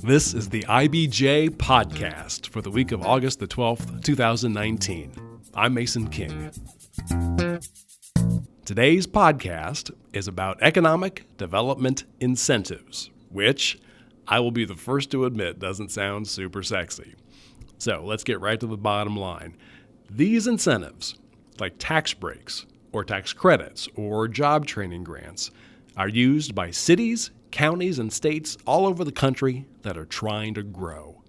This is the IBJ podcast for the week of August the 12th, 2019. I'm Mason King. Today's podcast is about economic development incentives, which I will be the first to admit doesn't sound super sexy. So let's get right to the bottom line. These incentives, like tax breaks or tax credits or job training grants, are used by cities, counties, and states all over the country that are trying to grow.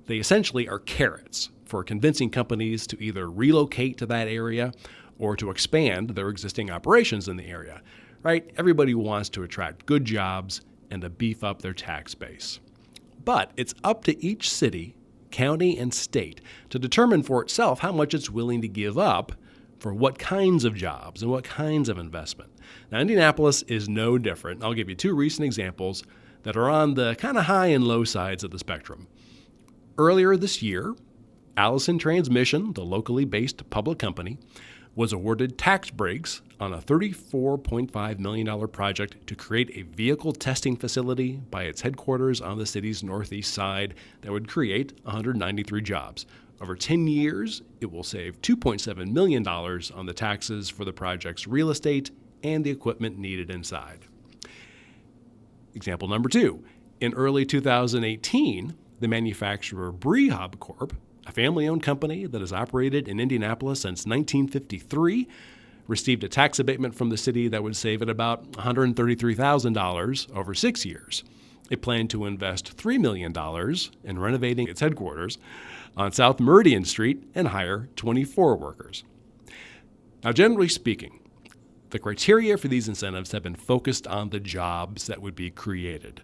They essentially are carrots for convincing companies to either relocate to that area or to expand their existing operations in the area, right? Everybody wants to attract good jobs and to beef up their tax base. But it's up to each city, county, and state to determine for itself how much it's willing to give up for what kinds of jobs and what kinds of investment. Now, Indianapolis is no different. I'll give you two recent examples that are on the kind of high and low sides of the spectrum. Earlier this year, Allison Transmission, the locally based public company, was awarded tax breaks on a $34.5 million project to create a vehicle testing facility by its headquarters on the city's northeast side that would create 193 jobs. Over 10 years, it will save $2.7 million on the taxes for the project's real estate and the equipment needed inside. Example number two. In early 2018, the manufacturer Brehub Corp., a family-owned company that has operated in Indianapolis since 1953, received a tax abatement from the city that would save it about $133,000 over 6 years. It planned to invest $3 million in renovating its headquarters on South Meridian Street and hire 24 workers. Now, generally speaking, the criteria for these incentives have been focused on the jobs that would be created.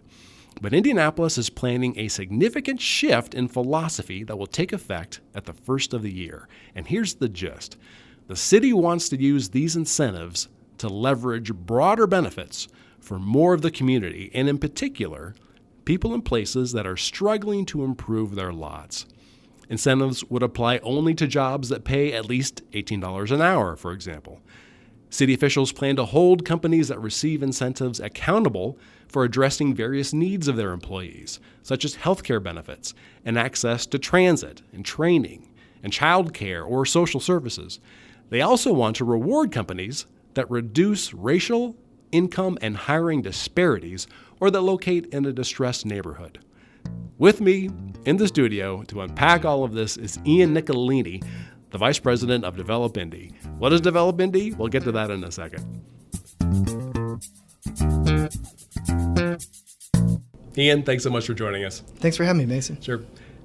But Indianapolis is planning a significant shift in philosophy that will take effect at the first of the year. And here's the gist. The city wants to use these incentives to leverage broader benefits for more of the community, and in particular, people in places that are struggling to improve their lots. Incentives would apply only to jobs that pay at least $18 an hour, for example. City officials plan to hold companies that receive incentives accountable for addressing various needs of their employees, such as healthcare benefits and access to transit and training and childcare or social services. They also want to reward companies that reduce racial, income, and hiring disparities or that locate in a distressed neighborhood. With me in the studio to unpack all of this is Ian Nicolini, the Vice President of Develop Indy. What is Develop Indy? We'll get to that in a second. Ian, thanks so much for joining us. Thanks for having me, Mason. Sure.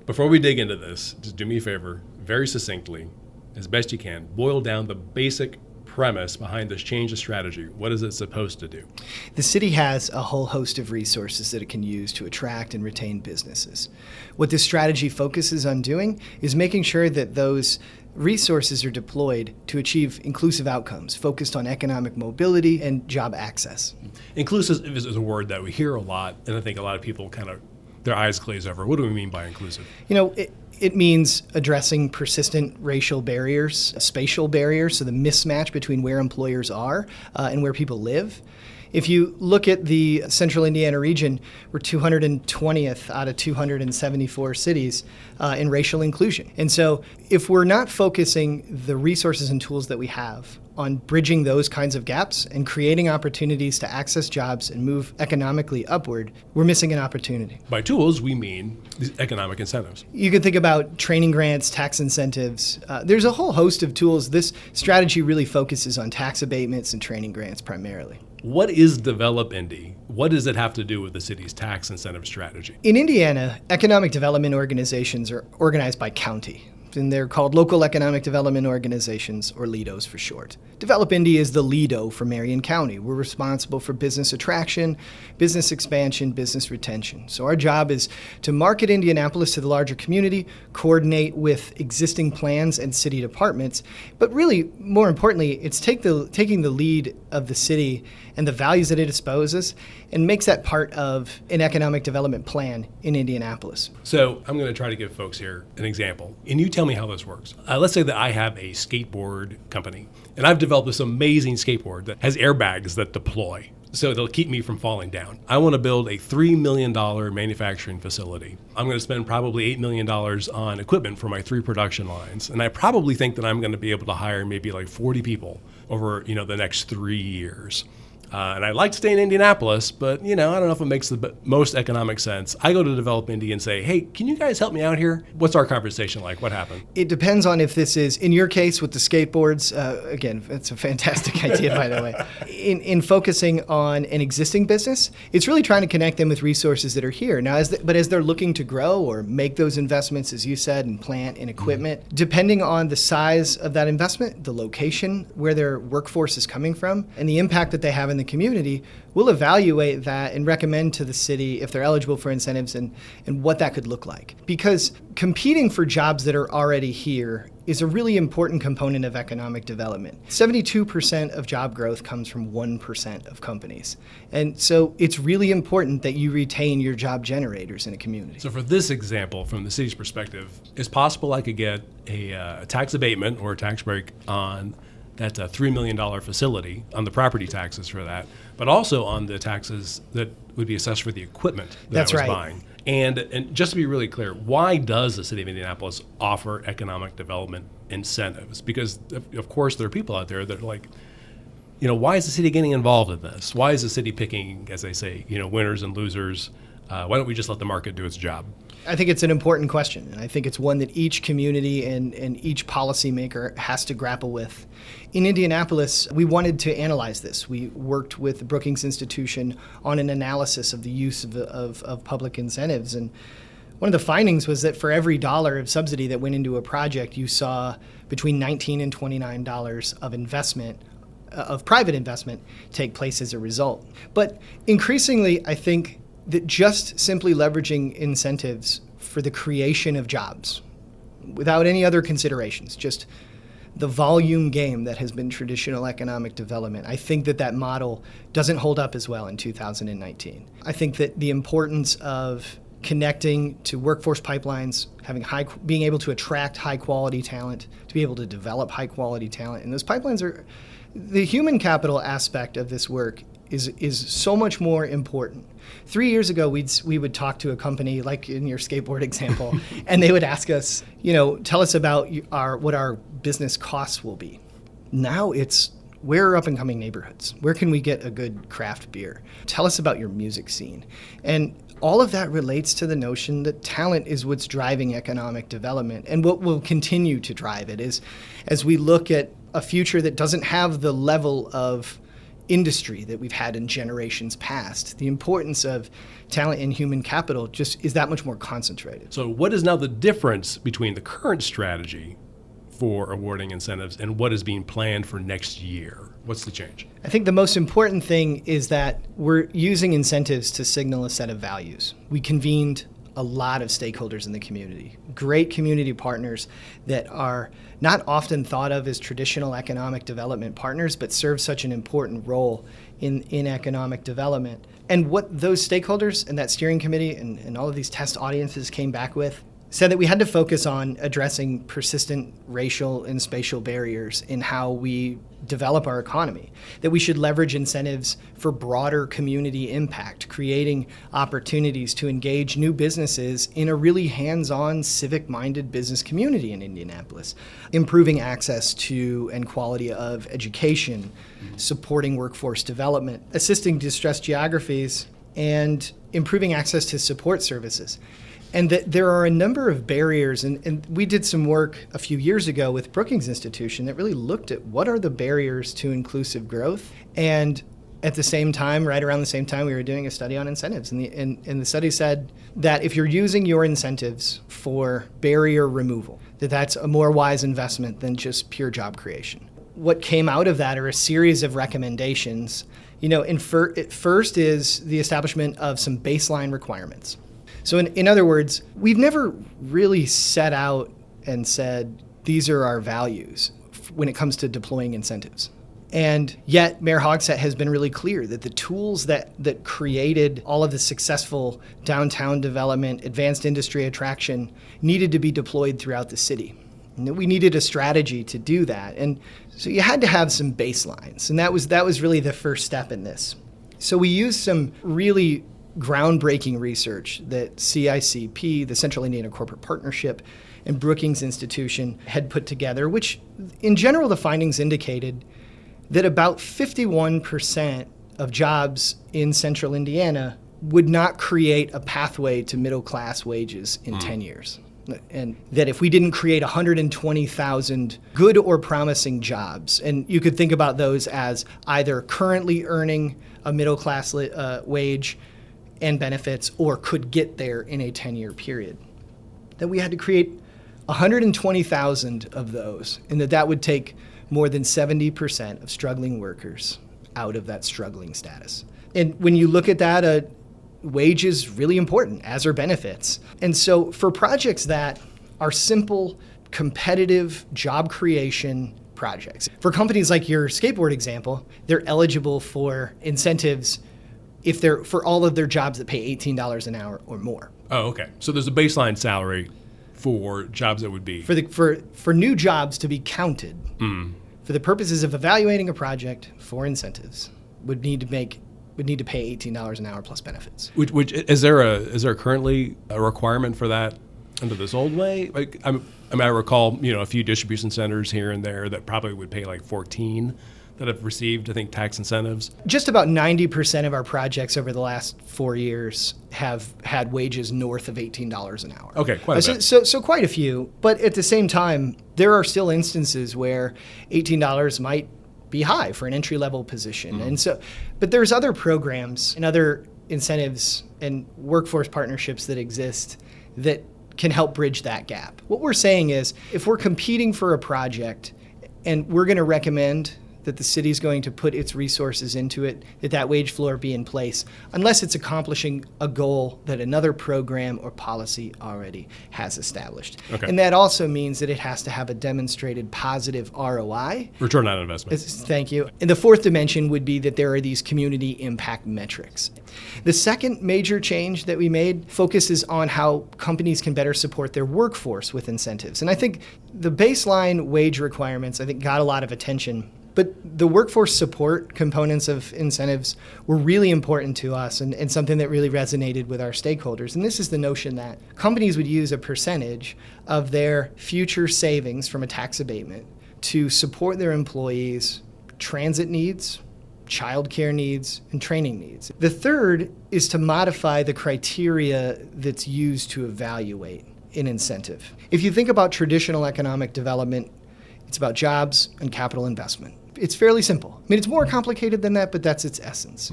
Before we dig into this, just do me a favor, very succinctly, as best you can, boil down the basic premise behind this change of strategy. What is it supposed to do? The city has a whole host of resources that it can use to attract and retain businesses. What this strategy focuses on doing is making sure that those resources are deployed to achieve inclusive outcomes focused on economic mobility and job access. Inclusive is a word that we hear a lot, and I think a lot of people kind of, their eyes glaze over. What do we mean by inclusive? It means addressing persistent racial barriers, spatial barriers, so the mismatch between where employers are and where people live. If you look at the central Indiana region, we're 220th out of 274 cities in racial inclusion. And so if we're not focusing the resources and tools that we have on bridging those kinds of gaps and creating opportunities to access jobs and move economically upward, we're missing an opportunity. By tools, we mean these economic incentives. You can think about training grants, tax incentives. There's a whole host of tools. This strategy really focuses on tax abatements and training grants primarily. What is Develop Indy? What does it have to do with the city's tax incentive strategy? In Indiana, economic development organizations are organized by county, and they're called Local Economic Development Organizations, or LEDOs for short. Develop Indy is the LEDO for Marion County. We're responsible for business attraction, business expansion, business retention. So our job is to market Indianapolis to the larger community, coordinate with existing plans and city departments, but really, more importantly, it's taking the lead of the city and the values that it espouses and makes that part of an economic development plan in Indianapolis. So I'm going to try to give folks here an example, and you tell me how this works. Let's say that I have a skateboard company, and I've developed this amazing skateboard that has airbags that deploy. so they'll keep me from falling down. I want to build a $3 million manufacturing facility. I'm going to spend probably $8 million on equipment for my 3 production lines. And I probably think that I'm going to be able to hire maybe like 40 people over, the next 3 years. And I'd like to stay in Indianapolis, but, I don't know if it makes the most economic sense. I go to Develop Indy and say, hey, can you guys help me out here? What's our conversation like? What happened? It depends on if this is, in your case with the skateboards, again, it's a fantastic idea, by the way. In focusing on an existing business, it's really trying to connect them with resources that are here. Now, as they're looking to grow or make those investments, as you said, in plant and equipment, depending on the size of that investment, the location, where their workforce is coming from, and the impact that they have in the community, we'll evaluate that and recommend to the city if they're eligible for incentives and what that could look like. Because competing for jobs that are already here is a really important component of economic development. 72% of job growth comes from 1% of companies. And so it's really important that you retain your job generators in a community. So for this example, from the city's perspective, it's possible I could get a tax abatement or a tax break on that $3 million facility, on the property taxes for that, but also on the taxes that would be assessed for the equipment that I was buying. And just to be really clear, why does the city of Indianapolis offer economic development incentives? Because, of course, there are people out there that are like, why is the city getting involved in this? Why is the city picking, as they say, winners and losers? Why don't we just let the market do its job? I think it's an important question, and I think it's one that each community and each policymaker has to grapple with. In Indianapolis, we wanted to analyze this. We worked with the Brookings Institution on an analysis of the use of public incentives, and one of the findings was that for every dollar of subsidy that went into a project, you saw between $19 and $29 of investment, of private investment, take place as a result. But increasingly, I think that just simply leveraging incentives for the creation of jobs without any other considerations, just the volume game that has been traditional economic development, I think that model doesn't hold up as well in 2019. I think that the importance of connecting to workforce pipelines, being able to attract high quality talent, to be able to develop high quality talent, and those pipelines are, the human capital aspect of this work is so much more important. 3 years ago, we would talk to a company, like in your skateboard example, and they would ask us, tell us about what our business costs will be. Now it's, where are up-and-coming neighborhoods? Where can we get a good craft beer? Tell us about your music scene. And all of that relates to the notion that talent is what's driving economic development, and what will continue to drive it is as we look at a future that doesn't have the level of industry that we've had in generations past. The importance of talent and human capital just is that much more concentrated. So what is now the difference between the current strategy for awarding incentives and what is being planned for next year? What's the change? I think the most important thing is that we're using incentives to signal a set of values. We convened a lot of stakeholders in the community, great community partners that are not often thought of as traditional economic development partners, but serve such an important role in economic development. And what those stakeholders and that steering committee and all of these test audiences came back with said that we had to focus on addressing persistent racial and spatial barriers in how we develop our economy, that we should leverage incentives for broader community impact, creating opportunities to engage new businesses in a really hands-on, civic-minded business community in Indianapolis, improving access to and quality of education, supporting workforce development, assisting distressed geographies, and improving access to support services. And that there are a number of barriers, and we did some work a few years ago with Brookings Institution that really looked at what are the barriers to inclusive growth. And at the same time, right around the same time, we were doing a study on incentives. And the study said that if you're using your incentives for barrier removal, that's a more wise investment than just pure job creation. What came out of that are a series of recommendations. First is the establishment of some baseline requirements. So in other words, we've never really set out and said, these are our values when it comes to deploying incentives. And yet Mayor Hogsett has been really clear that the tools that created all of the successful downtown development, advanced industry attraction, needed to be deployed throughout the city. And we needed a strategy to do that. And so you had to have some baselines. And that was really the first step in this. So we used some really groundbreaking research that CICP, the Central Indiana Corporate Partnership, and Brookings Institution had put together, which in general the findings indicated that about 51% of jobs in Central Indiana would not create a pathway to middle-class wages in 10 years. And that if we didn't create 120,000 good or promising jobs, and you could think about those as either currently earning a middle-class wage and benefits or could get there in a 10-year period, that we had to create 120,000 of those, and that would take more than 70% of struggling workers out of that struggling status. And when you look at that, wage is really important, as are benefits. And so for projects that are simple, competitive job creation projects, for companies like your skateboard example, they're eligible for incentives if they're for all of their jobs that pay $18 an hour or more. Oh, okay. So there's a baseline salary for jobs that would be for new jobs to be counted for the purposes of evaluating a project for incentives would need to pay $18 an hour plus benefits. Which is there currently a requirement for that under this old way? Like I recall a few distribution centers here and there that probably would pay like 14 that have received, I think, tax incentives. Just about 90% of our projects over the last 4 years have had wages north of $18 an hour. Okay, quite a bit. So quite a few. But at the same time, there are still instances where $18 might be high for an entry-level position. And so, but there's other programs and other incentives and workforce partnerships that exist that can help bridge that gap. What we're saying is, if we're competing for a project and we're going to recommend that the city's going to put its resources into it, that wage floor be in place, unless it's accomplishing a goal that another program or policy already has established. Okay. And that also means that it has to have a demonstrated positive ROI. Return on investment. Thank you. And the fourth dimension would be that there are these community impact metrics. The second major change that we made focuses on how companies can better support their workforce with incentives. And I think the baseline wage requirements, got a lot of attention. But the workforce support components of incentives were really important to us and something that really resonated with our stakeholders. And this is the notion that companies would use a percentage of their future savings from a tax abatement to support their employees' transit needs, childcare needs, and training needs. The third is to modify the criteria that's used to evaluate an incentive. If you think about traditional economic development, it's about jobs and capital investment. It's fairly simple. It's more complicated than that, but that's its essence.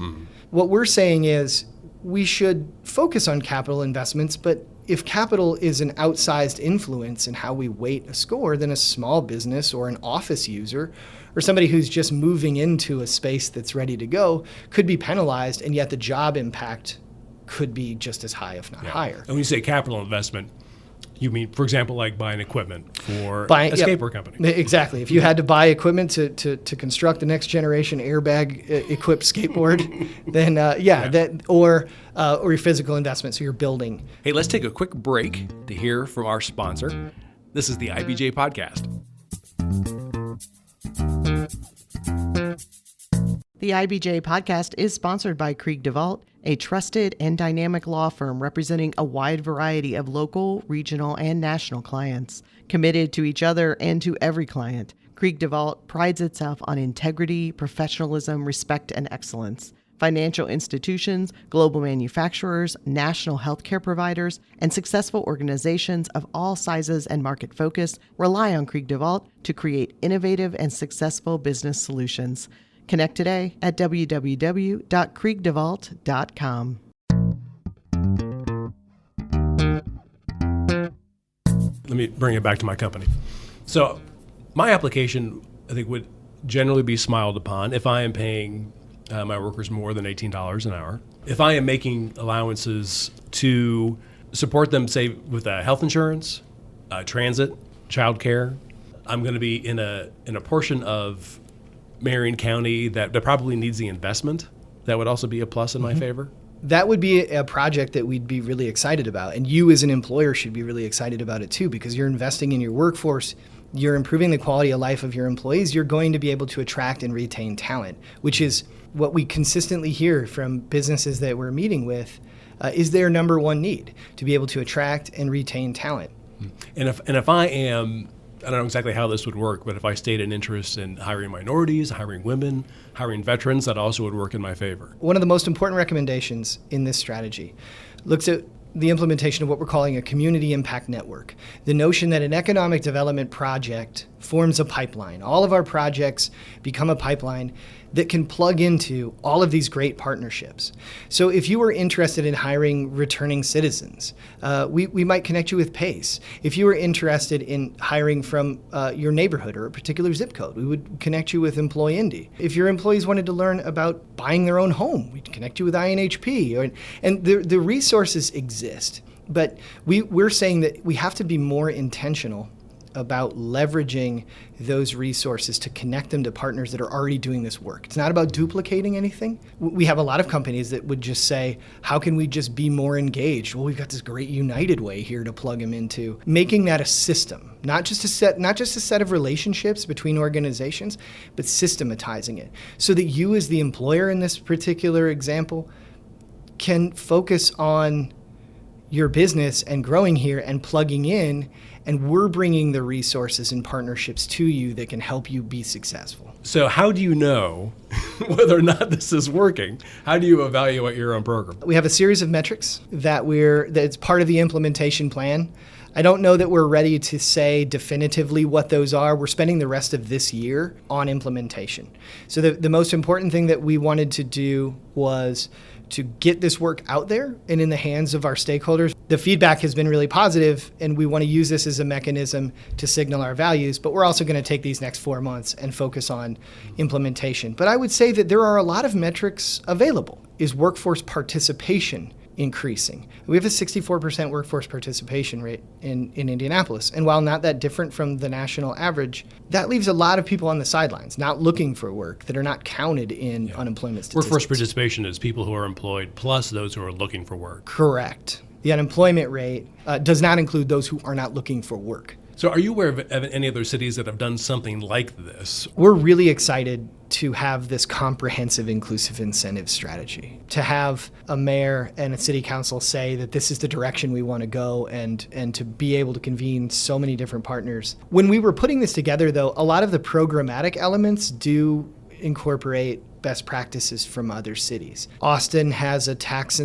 What we're saying is we should focus on capital investments, but if capital is an outsized influence in how we weight a score, then a small business or an office user or somebody who's just moving into a space that's ready to go could be penalized, and yet the job impact could be just as high, if not higher. And when you say capital investment, you mean, for example, like buying equipment for a skateboard company? Exactly. If you had to buy equipment to construct the next generation airbag-equipped skateboard, then or your physical investment, so you're building. Hey, let's take a quick break to hear from our sponsor. This is the IBJ Podcast. The IBJ Podcast is sponsored by Krieg DeVault, a trusted and dynamic law firm representing a wide variety of local, regional, and national clients. Committed to each other and to every client, Krieg DeVault prides itself on integrity, professionalism, respect, and excellence. Financial institutions, global manufacturers, national healthcare providers, and successful organizations of all sizes and market focus rely on Krieg DeVault to create innovative and successful business solutions. Connect today at www.kriegdevault.com. Let me bring it back to my company. So my application, I think, would generally be smiled upon if I am paying my workers more than $18 an hour. If I am making allowances to support them, say, with health insurance, transit, childcare, I'm going to be in a portion of Marion County that probably needs the investment. That would also be a plus in my favor. That would be a project that we'd be really excited about. And you as an employer should be really excited about it too, because you're investing in your workforce, you're improving the quality of life of your employees, you're going to be able to attract and retain talent, which is what we consistently hear from businesses that we're meeting with, is their number one need, to be able to attract and retain talent. And if I am, I don't know exactly how this would work, but if I state an interest in hiring minorities, hiring women, hiring veterans, that also would work in my favor. One of the most important recommendations in this strategy looks at the implementation of what we're calling a community impact network. The notion that an economic development project forms a pipeline. All of our projects become a pipeline that can plug into all of these great partnerships. So if you were interested in hiring returning citizens, we might connect you with PACE. If you were interested in hiring from your neighborhood or a particular zip code, we would connect you with Develop Indy. If your employees wanted to learn about buying their own home, we'd connect you with INHP. And the resources exist, but we're saying that we have to be more intentional about leveraging those resources to connect them to partners that are already doing this work. It's not about duplicating anything. We have a lot of companies that would just say, how can we just be more engaged? Well, we've got this great United Way here to plug them into. Making that a system, not just a set of relationships between organizations, but systematizing it so that you as the employer in this particular example can focus on your business and growing here and plugging in, and we're bringing the resources and partnerships to you that can help you be successful. So how do you know whether or not this is working? How do you evaluate your own program? We have a series of metrics that's part of the implementation plan. I don't know that we're ready to say definitively what those are. We're spending the rest of this year on implementation. So the most important thing that we wanted to do was to get this work out there and in the hands of our stakeholders. The feedback has been really positive, and we want to use this as a mechanism to signal our values, but we're also going to take these next 4 months and focus on implementation. But I would say that there are a lot of metrics available. Is workforce participation increasing? We have a 64% workforce participation rate in Indianapolis. And while not that different from the national average, that leaves a lot of people on the sidelines, not looking for work, that are not counted in unemployment statistics. Workforce participation is people who are employed plus those who are looking for work. Correct. The unemployment rate does not include those who are not looking for work. So are you aware of any other cities that have done something like this? We're really excited to have this comprehensive inclusive incentive strategy, to have a mayor and a city council say that this is the direction we want to go, and to be able to convene so many different partners. When we were putting this together, though, a lot of the programmatic elements do incorporate best practices from other cities. Austin has a tax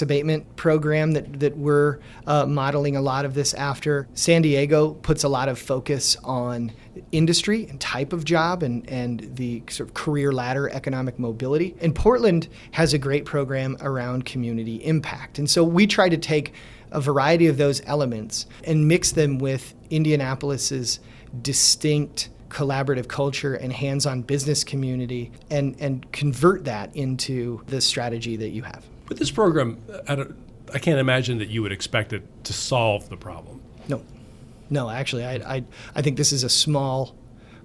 abatement program that we're modeling a lot of this after. San Diego puts a lot of focus on industry and type of job and the sort of career ladder economic mobility. And Portland has a great program around community impact. And so we try to take a variety of those elements and mix them with Indianapolis's distinct collaborative culture and hands-on business community, and convert that into the strategy that you have. With this program, I can't imagine that you would expect it to solve the problem. No, actually, I think this is a small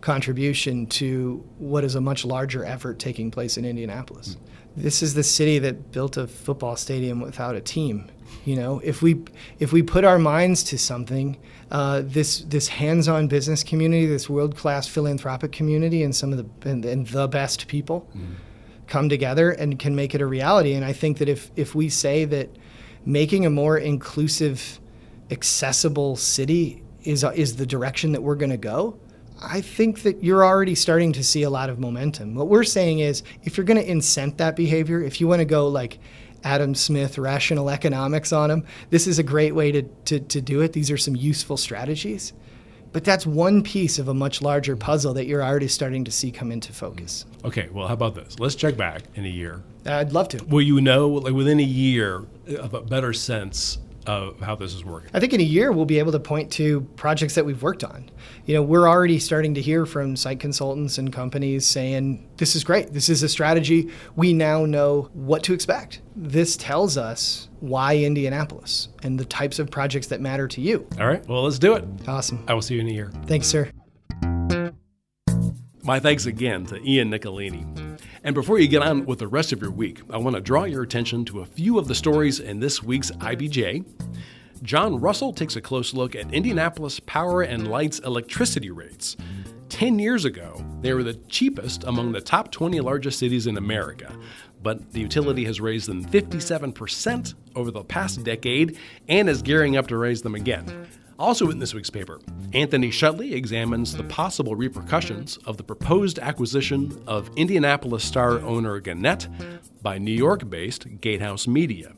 contribution to what is a much larger effort taking place in Indianapolis. This is the city that built a football stadium without a team. You know, if we put our minds to something, this hands-on business community, this world-class philanthropic community, and some of the best people come together and can make it a reality. And I think that if we say that making a more inclusive, accessible city is the direction that we're going to go, I think that you're already starting to see a lot of momentum. What we're saying is, if you're going to incent that behavior, if you want to go like Adam Smith, rational economics on them, this is a great way to do it. These are some useful strategies. But that's one piece of a much larger puzzle that you're already starting to see come into focus. Okay, well, how about this? Let's check back in a year. I'd love to. Will you know, like within a year, of a better sense of how this is working? I think in a year we'll be able to point to projects that we've worked on. You know, we're already starting to hear from site consultants and companies saying, this is great. This is a strategy. We now know what to expect. This tells us why Indianapolis and the types of projects that matter to you. All right, well, let's do it. Awesome. I will see you in a year. Thanks, sir. My thanks again to Ian Nicolini. And before you get on with the rest of your week, I want to draw your attention to a few of the stories in this week's IBJ. John Russell takes a close look at Indianapolis Power and Light's electricity rates. 10 years ago, they were the cheapest among the top 20 largest cities in America, but the utility has raised them 57% over the past decade and is gearing up to raise them again. Also in this week's paper, Anthony Shutley examines the possible repercussions of the proposed acquisition of Indianapolis Star owner Gannett by New York-based Gatehouse Media.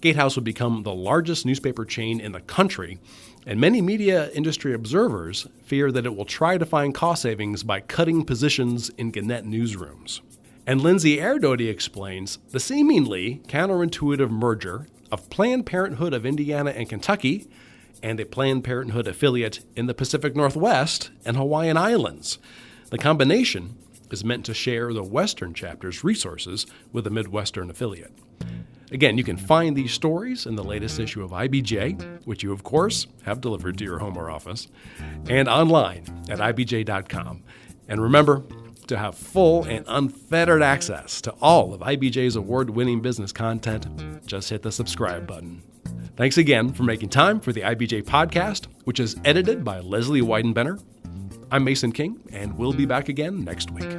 Gatehouse would become the largest newspaper chain in the country, and many media industry observers fear that it will try to find cost savings by cutting positions in Gannett newsrooms. And Lindsay Erdoty explains the seemingly counterintuitive merger of Planned Parenthood of Indiana and Kentucky and a Planned Parenthood affiliate in the Pacific Northwest and Hawaiian Islands. The combination is meant to share the Western chapter's resources with a Midwestern affiliate. Again, you can find these stories in the latest issue of IBJ, which you, of course, have delivered to your home or office, and online at ibj.com. And remember to have full and unfettered access to all of IBJ's award-winning business content. Just hit the subscribe button. Thanks again for making time for the IBJ podcast, which is edited by Leslie Weidenbenner. I'm Mason King, and we'll be back again next week.